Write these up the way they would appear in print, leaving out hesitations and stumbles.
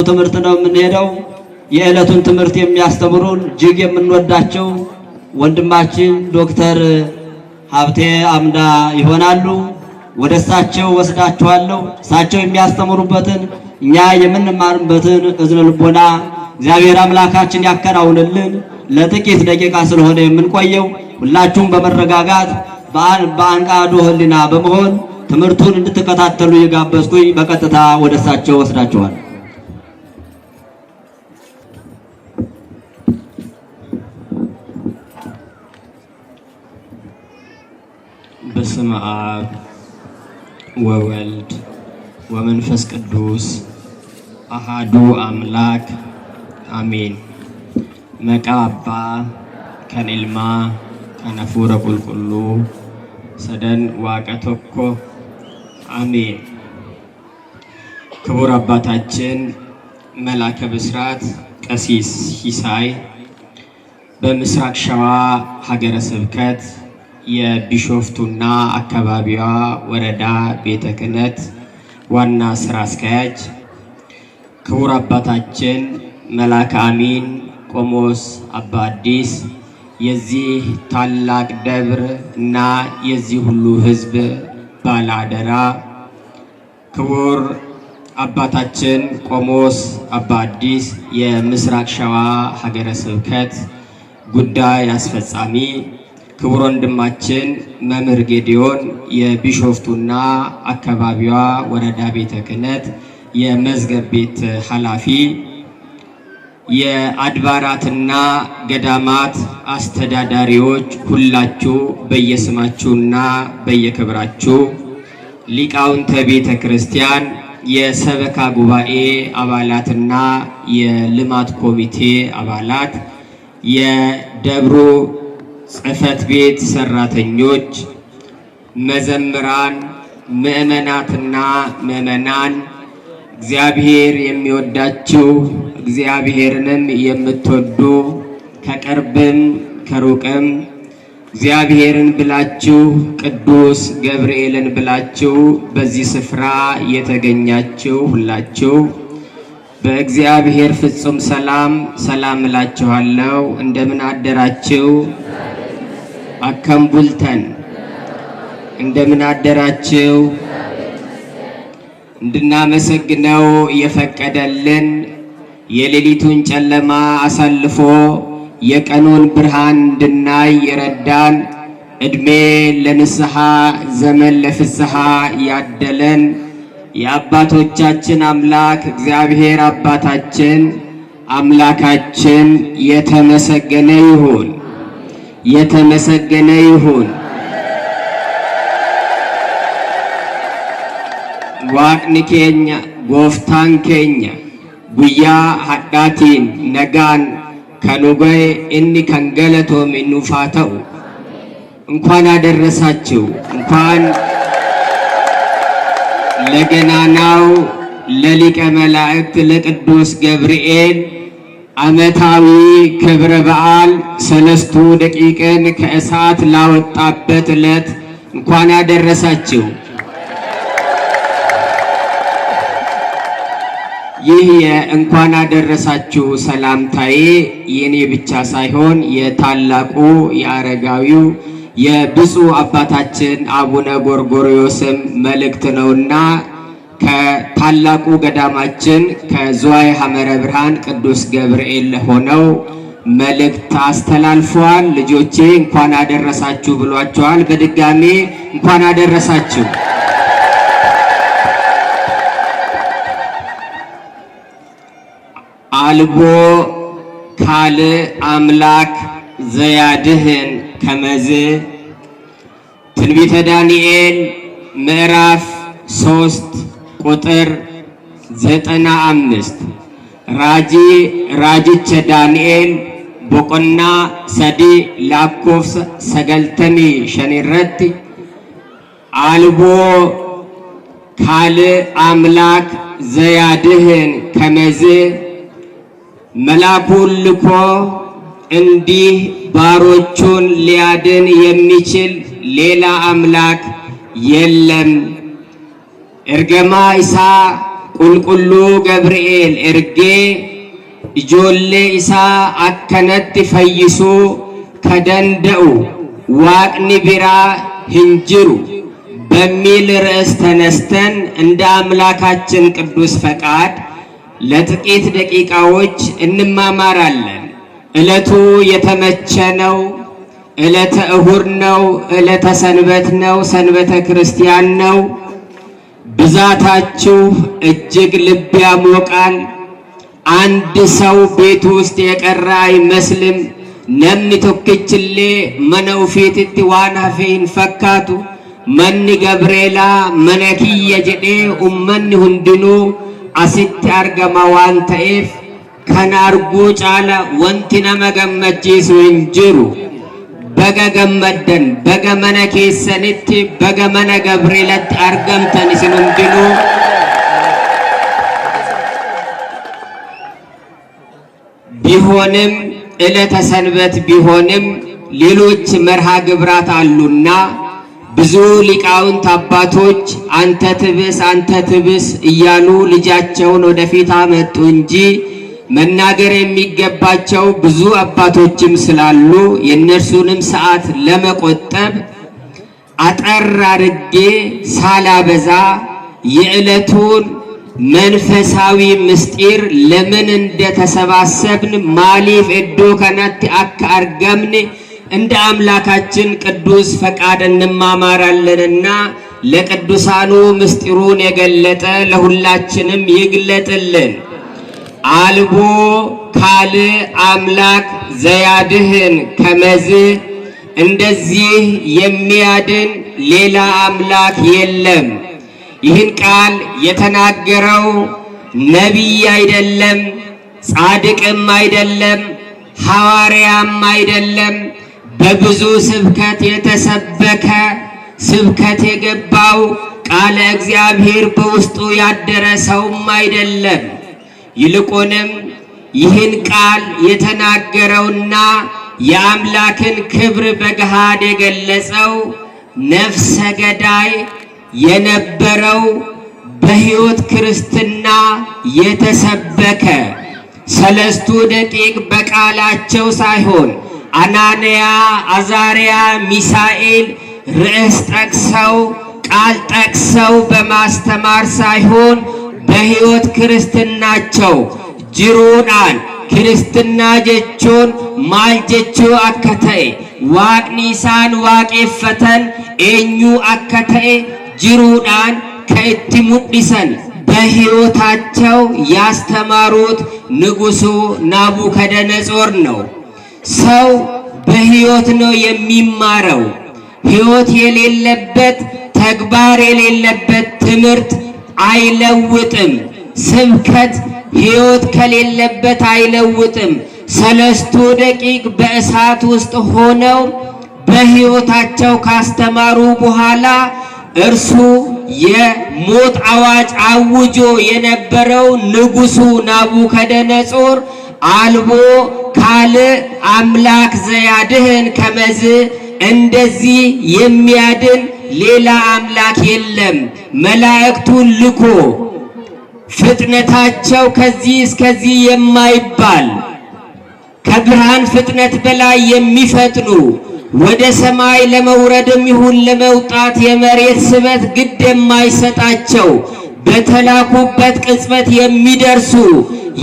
ትምህርት ነው የምንሄደው። የዕለቱን ትምህርት የሚያስተምሩን እጅግ የምንወዳቸው ወንድማችን ዶክተር ሀብቴ አምዳ ይሆናሉ። ወደ እሳቸው ወስዳችኋለሁ። እሳቸው የሚያስተምሩበትን እኛ የምንማርበትን እዝነ ልቦና እግዚአብሔር አምላካችን ያከናውንልን። ለጥቂት ደቂቃ ስለሆነ የምንቆየው ሁላችሁም በመረጋጋት በአንቃዶ ሕሊና በመሆን ትምህርቱን እንድትከታተሉ የጋበዝኩኝ በቀጥታ ወደ እሳቸው ወስዳችኋል። በስመ አብ ወወልድ ወመንፈስ ቅዱስ አሃዱ አምላክ አሜን። መቃ አባ ከንልማ ከነፉረ ቁልቁሉ ሰደን ዋቀቶኮ አሜን። ክቡር አባታችን መላከ ብስራት ቀሲስ ሲሳይ በምስራቅ ሸዋ ሀገረ ስብከት የቢሾፍቱና አካባቢዋ ወረዳ ቤተ ክህነት ዋና ስራ አስኪያጅ፣ ክቡር አባታችን መላከ አሚን ቆሞስ አባ አዲስ የዚህ ታላቅ ደብር እና የዚህ ሁሉ ሕዝብ ባለአደራ፣ ክቡር አባታችን ቆሞስ አባ አዲስ የምስራቅ ሸዋ ሀገረ ስብከት ጉዳይ አስፈጻሚ፣ ክቡር ወንድማችን መምህር ጌዲዮን የቢሾፍቱና አካባቢዋ ወረዳ ቤተ ክህነት የመዝገብ ቤት ኃላፊ፣ የአድባራትና ገዳማት አስተዳዳሪዎች ሁላችሁ በየስማችሁና በየክብራችሁ፣ ሊቃውንተ ቤተ ክርስቲያን፣ የሰበካ ጉባኤ አባላትና የልማት ኮሚቴ አባላት፣ የደብሩ ጽሕፈት ቤት ሰራተኞች፣ መዘምራን፣ ምዕመናትና ምዕመናን፣ እግዚአብሔር የሚወዳችሁ እግዚአብሔርንም የምትወዱ ከቅርብም ከሩቅም እግዚአብሔርን ብላችሁ ቅዱስ ገብርኤልን ብላችሁ በዚህ ስፍራ የተገኛችሁ ሁላችሁ በእግዚአብሔር ፍጹም ሰላም ሰላም እላችኋለሁ። እንደምን አደራችሁ? አከም ቡልተን እንደምን አደራችሁ? እንድናመሰግነው የፈቀደልን የሌሊቱን ጨለማ አሳልፎ የቀኑን ብርሃን እንድናይ የረዳን ዕድሜ ለንስሐ ዘመን ለፍስሐ ያደለን የአባቶቻችን አምላክ እግዚአብሔር አባታችን አምላካችን የተመሰገነ ይሁን፣ የተመሰገነ ይሁን። ዋቅኒ ኬኛ ጎፍታን ኬኛ ጉያ ሀዳቲን ነጋን ከኑገይ እኒ ከንገለቶም ኢኑፋተው። እንኳን አደረሳችሁ። እንኳን ለገናናው ለሊቀ መላእክት ለቅዱስ ገብርኤል ዓመታዊ ክብረ በዓል ሰለስቱ ደቂቅን ከእሳት ላወጣበት ዕለት እንኳን አደረሳችሁ። ይህ የእንኳን አደረሳችሁ ሰላምታዬ የኔ ብቻ ሳይሆን የታላቁ የአረጋዊው የብፁዕ አባታችን አቡነ ጎርጎርዮስም መልእክት ነውና ከታላቁ ገዳማችን ከዝዋይ ሐመረ ብርሃን ቅዱስ ገብርኤል ሆነው መልእክት አስተላልፈዋል። ልጆቼ እንኳን አደረሳችሁ ብሏቸዋል። በድጋሜ እንኳን አደረሳችሁ። አልቦ ካል አምላክ ዘያድህን ከመዝ ትንቢተ ዳንኤል ምዕራፍ 3 ቁጥር 95 ራጂቸ ዳንኤል ቦቆና ሰዲ ላኮፍስ ሰገልተሚ ሸኒረት አልቦ ካል አምላክ ዘያድህን ከመዝ መልአኩን ልኮ እንዲህ ባሮቹን ሊያድን የሚችል ሌላ አምላክ የለም። እርገማ ኢሳ ቁልቁሉ ገብርኤል ኤርጌ ኢጆሌ ኢሳ አከነት ፈይሱ ከደንደኡ ዋቅኒ ቢራ ህንጅሩ በሚል ርዕስ ተነስተን እንደ አምላካችን ቅዱስ ፈቃድ ለጥቂት ደቂቃዎች እንማማራለን። ዕለቱ የተመቸ ነው። ዕለተ እሁድ ነው። ዕለተ ሰንበት ነው። ሰንበተ ክርስቲያን ነው። ብዛታችሁ እጅግ ልብ ያሞቃል። አንድ ሰው ቤት ውስጥ የቀረ አይመስልም። ነምኒ ቶክችሌ መነው ፊትቲ ዋን ሀፌን ፈካቱ መኒ ገብርኤላ መነኪየ ጀዴ ኡመኒ ሁንድኑ አሲtti argama waan ta'eef kan arguu caala wanti nama gammachiisu hin jiru. Baga gammaddan, baga mana keessanitti, baga mana ገብርኤልatti argamtan isin hundinuu ቢሆንም ዕለተ ሰንበት ቢሆንም ሌሎች መርሃ ግብራት አሉና ብዙ ሊቃውንት አባቶች አንተ ትብስ እያሉ ልጃቸውን ወደፊት አመጡ እንጂ መናገር የሚገባቸው ብዙ አባቶችም ስላሉ የእነርሱንም ሰዓት ለመቆጠብ አጠር አድርጌ ሳላበዛ የዕለቱን መንፈሳዊ ምስጢር ለምን እንደተሰባሰብን ማሊፍ እዶ ከናት አርገምን እንደ አምላካችን ቅዱስ ፈቃድ እንማማራለንና ለቅዱሳኑ ምስጢሩን የገለጠ ለሁላችንም ይግለጥልን። አልቦ ካል አምላክ ዘያድህን ከመዝ እንደዚህ የሚያድን ሌላ አምላክ የለም። ይህን ቃል የተናገረው ነቢይ አይደለም፣ ጻድቅም አይደለም፣ ሐዋርያም አይደለም። በብዙ ስብከት የተሰበከ ስብከት የገባው ቃለ እግዚአብሔር በውስጡ ያደረ ሰውም አይደለም። ይልቁንም ይህን ቃል የተናገረውና የአምላክን ክብር በገሃድ የገለጸው ነፍሰ ገዳይ የነበረው በሕይወት ክርስትና የተሰበከ ሰለስቱ ደቂቅ በቃላቸው ሳይሆን አናንያ፣ አዛርያ፣ ሚሳኤል ርዕስ ጠቅሰው ቃል ጠቅሰው በማስተማር ሳይሆን በሕይወት ክርስትናቸው ጅሩዳን ክርስትና ጀቹን ማል ጀቹ አከተኤ ዋቅኒሳን ዋቄፈተን ኤኙ አከተኤ ጅሩዳን ከእቲ ሙዲሰን በሕይወታቸው ያስተማሩት ንጉሡ ናቡከደነጾር ነው። ሰው በሕይወት ነው የሚማረው። ሕይወት የሌለበት ተግባር የሌለበት ትምህርት አይለውጥም። ስብከት ሕይወት ከሌለበት አይለውጥም። ሰለስቱ ደቂቅ በእሳት ውስጥ ሆነው በሕይወታቸው ካስተማሩ በኋላ እርሱ የሞት አዋጅ አውጆ የነበረው ንጉሡ ናቡከደነጾር አልቦ ካል አምላክ ዘያድህን ከመዝ እንደዚህ የሚያድን ሌላ አምላክ የለም። መላእክቱን ልኮ ፍጥነታቸው ከዚህ እስከዚህ የማይባል ከብርሃን ፍጥነት በላይ የሚፈጥኑ ወደ ሰማይ ለመውረድም ይሁን ለመውጣት የመሬት ስበት ግድ የማይሰጣቸው በተላኩበት ቅጽበት የሚደርሱ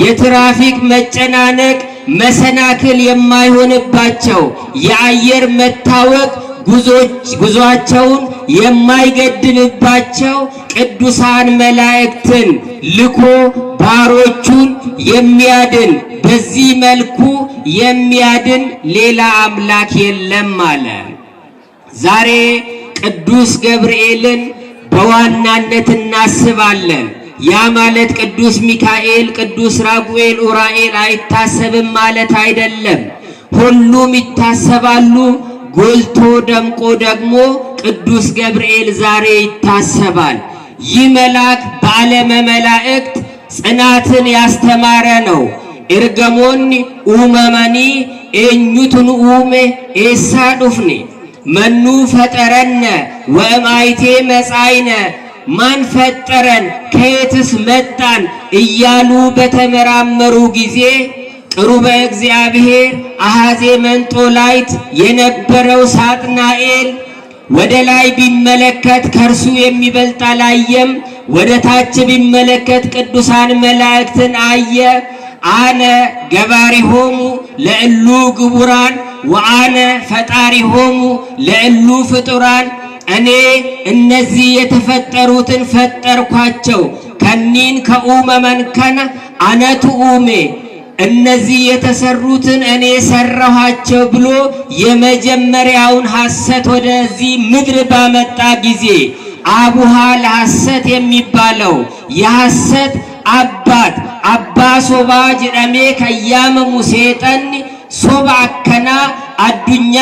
የትራፊክ መጨናነቅ መሰናክል የማይሆንባቸው የአየር መታወቅ ጉዞአቸውን የማይገድብባቸው ቅዱሳን መላእክትን ልኮ ባሮቹን የሚያድን በዚህ መልኩ የሚያድን ሌላ አምላክ የለም አለ። ዛሬ ቅዱስ ገብርኤልን በዋናነት እናስባለን። ያ ማለት ቅዱስ ሚካኤል፣ ቅዱስ ራጉኤል፣ ኡራኤል አይታሰብም ማለት አይደለም። ሁሉም ይታሰባሉ። ጎልቶ ደምቆ ደግሞ ቅዱስ ገብርኤል ዛሬ ይታሰባል። ይህ መልአክ በዓለመ መላእክት ጽናትን ያስተማረ ነው። ኤርገሞኒ ኡመመኒ ኤኙቱን ኡሜ ኤሳ ዱፍኔ መኑ ፈጠረነ ወእማይቴ መጻይነ ማን ፈጠረን? ከየትስ መጣን? እያሉ በተመራመሩ ጊዜ ቅሩበ እግዚአብሔር አሐዜ መንጦላይት የነበረው ሳጥናኤል ወደ ላይ ቢመለከት ከእርሱ የሚበልጥ አላየም። ወደ ታች ቢመለከት ቅዱሳን መላእክትን አየ። አነ ገባሪሆሙ ለእሉ ግቡራን ወአነ ፈጣሪሆሙ ለእሉ ፍጡራን፣ እኔ እነዚህ የተፈጠሩትን ፈጠርኳቸው፣ ከኒን ከኡመ መንከነ አነቱ ኡሜ፣ እነዚህ የተሰሩትን እኔ ሰራኋቸው ብሎ የመጀመሪያውን ሐሰት ወደዚህ ምድር ባመጣ ጊዜ አቡሃ ለሐሰት የሚባለው የሐሰት አባት አባ ሶባ ጅረሜ ከያመ ሙሴጠን ሶባ አከና አዱኛ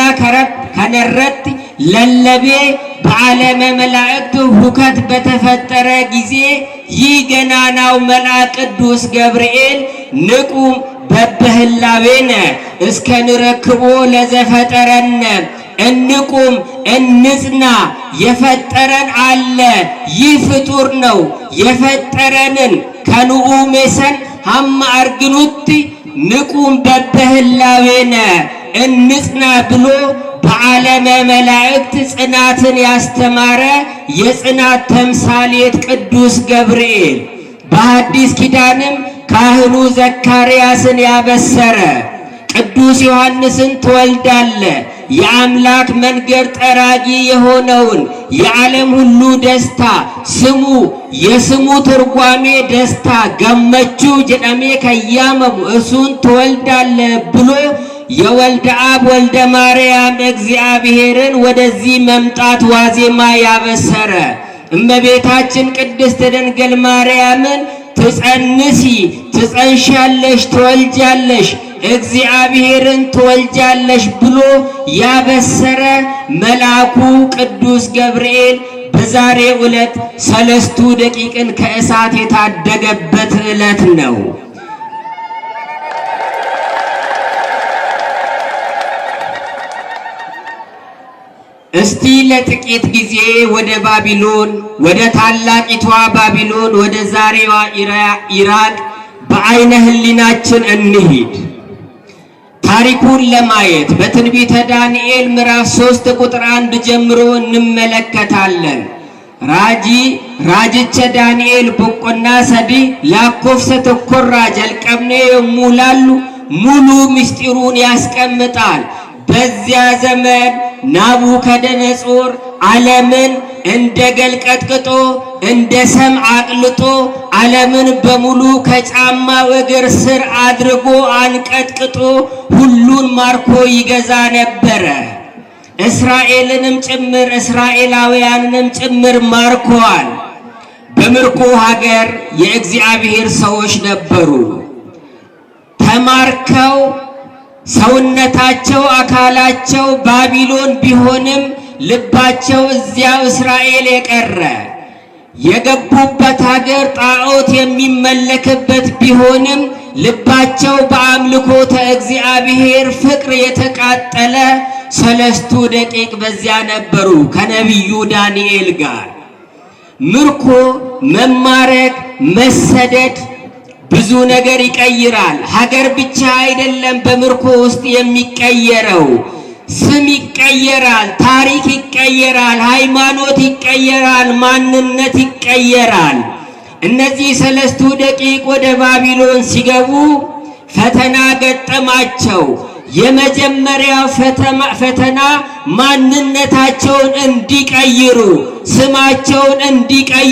ከነረት ለለቤ በዓለመ መላእክት ሁከት በተፈጠረ ጊዜ ይህ ገናናው መልአክ ቅዱስ ገብርኤል ንቁም በበህላዌነ እስከ ንረክቦ ለዘፈጠረነ፣ እንቁም እንጽና፣ የፈጠረን አለ፣ ይህ ፍጡር ነው። የፈጠረንን ከንኡ ሜሰን ሀማ አርግኑቲ ንቁም በበህላዌነ እንጽና ብሎ በዓለመ መላእክት ጽናትን ያስተማረ የጽናት ተምሳሌት ቅዱስ ገብርኤል፣ በሐዲስ ኪዳንም ካህኑ ዘካርያስን ያበሰረ ቅዱስ ዮሐንስን ትወልዳለ የአምላክ መንገድ ጠራጊ የሆነውን የዓለም ሁሉ ደስታ ስሙ፣ የስሙ ትርጓሜ ደስታ ገመቹ ጀደሜ ከያመሙ እሱን ትወልዳለ ብሎ የወልደ አብ ወልደ ማርያም እግዚአብሔርን ወደዚህ መምጣት ዋዜማ ያበሰረ እመቤታችን ቅድስት ድንግል ማርያምን ትጸንሲ ትጸንሻለሽ ትወልጃለሽ እግዚአብሔርን ትወልጃለሽ ብሎ ያበሰረ መልአኩ ቅዱስ ገብርኤል በዛሬው ዕለት 3 ደቂቅን ከእሳት የታደገበት ዕለት ነው። እስቲ ለጥቂት ጊዜ ወደ ባቢሎን፣ ወደ ታላቂቷ ባቢሎን፣ ወደ ዛሬዋ ኢራቅ በአይነ ህሊናችን እንሂድ። ታሪኩን ለማየት በትንቢተ ዳንኤል ምዕራፍ 3 ቁጥር 1 ጀምሮ እንመለከታለን። ራጅቸ ዳንኤል ቦቆና ሰዲ ላኮፍሰ ተኮራ ጀልቀምኔ የሙላሉ ሙሉ ምስጢሩን ያስቀምጣል። በዚያ ዘመን ናቡከደነጾር ዓለምን እንደ ገል ቀጥቅጦ እንደ ሰም አቅልጦ ዓለምን በሙሉ ከጫማው እግር ስር አድርጎ አንቀጥቅጦ ሁሉን ማርኮ ይገዛ ነበረ። እስራኤልንም ጭምር እስራኤላውያንንም ጭምር ማርኮዋል። በምርኮ ሀገር የእግዚአብሔር ሰዎች ነበሩ። ተማርከው ሰውነታቸው አካላቸው ባቢሎን ቢሆንም ልባቸው እዚያው እስራኤል የቀረ የገቡበት ሀገር ጣዖት የሚመለክበት ቢሆንም ልባቸው በአምልኮተ እግዚአብሔር ፍቅር የተቃጠለ 3 ደቂቅ በዚያ ነበሩ ከነቢዩ ዳንኤል ጋር። ምርኮ፣ መማረክ፣ መሰደድ ብዙ ነገር ይቀይራል። ሀገር ብቻ አይደለም በምርኮ ውስጥ የሚቀየረው፣ ስም ይቀየራል፣ ታሪክ ይቀየራል፣ ሃይማኖት ይቀየራል፣ ማንነት ይቀየራል። እነዚህ 3 ደቂቅ ወደ ባቢሎን ሲገቡ ፈተና ገጠማቸው። የመጀመሪያው ፈተና ማንነታቸውን እንዲቀይሩ፣ ስማቸውን እንዲቀይሩ